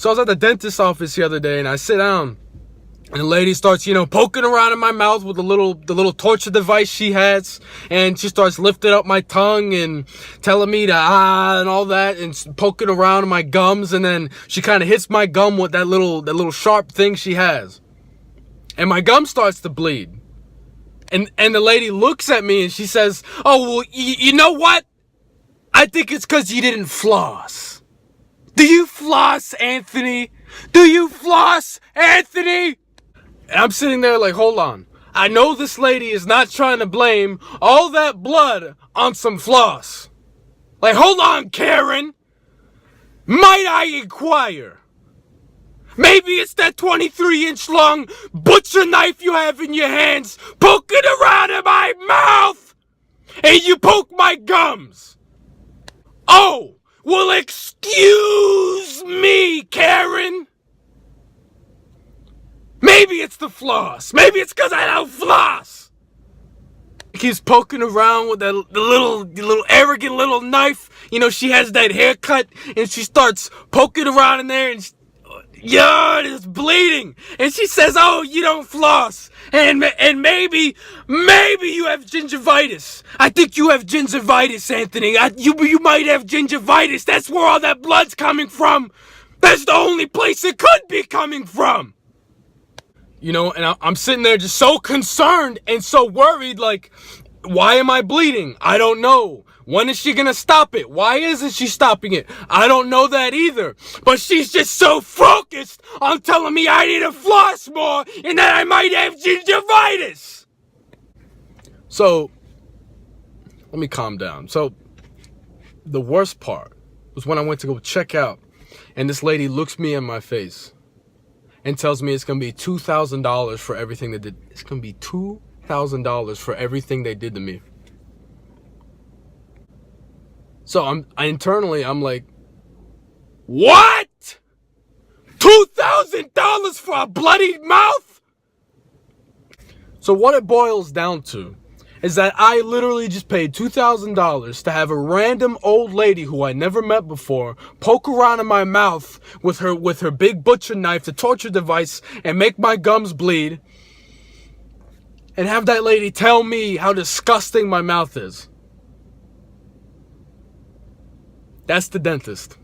So I was at the dentist's office the other day, and I sit down, and the lady starts, poking around in my mouth with the little torture device she has, and she starts lifting up my tongue and telling me to and all that, and poking around in my gums, and then she kind of hits my gum with that little sharp thing she has, and my gum starts to bleed, and the lady looks at me and she says, "Oh, well, you know what? I think it's because you didn't floss." Do you floss, Anthony? Do you floss, Anthony? And I'm sitting there like, hold on. I know this lady is not trying to blame all that blood on some floss. Like, hold on, Karen. Might I inquire? Maybe it's that 23-inch long butcher knife you have in your hands poking around in my mouth, and you poke my gums. Oh, well, excuse me, Karen. Maybe it's the floss. Maybe it's because I don't floss. He keeps poking around with the little arrogant little knife. She has that haircut, and she starts poking around in there, and it's bleeding. And she says, "Oh, you don't floss, and maybe you have gingivitis. I think you have gingivitis, Anthony. You might have gingivitis. That's where all that blood's coming from. That's the only place it could be coming from." And I'm sitting there just so concerned and so worried, like, why am I bleeding? I don't know. When is she gonna stop it? Why isn't she stopping it? I don't know that either. But she's just so focused on telling me I need to floss more and that I might have gingivitis. So, let me calm down. So, the worst part was when I went to go check out, and this lady looks me in my face and tells me it's going to be $2,000 for everything they did. It's going to be $2,000 for everything they did to me. So I'm like, what? $2,000 for a bloody mouth? So what it boils down to is that I literally just paid $2,000 to have a random old lady who I never met before poke around in my mouth with her big butcher knife, the torture device, and make my gums bleed, and have that lady tell me how disgusting my mouth is. That's the dentist.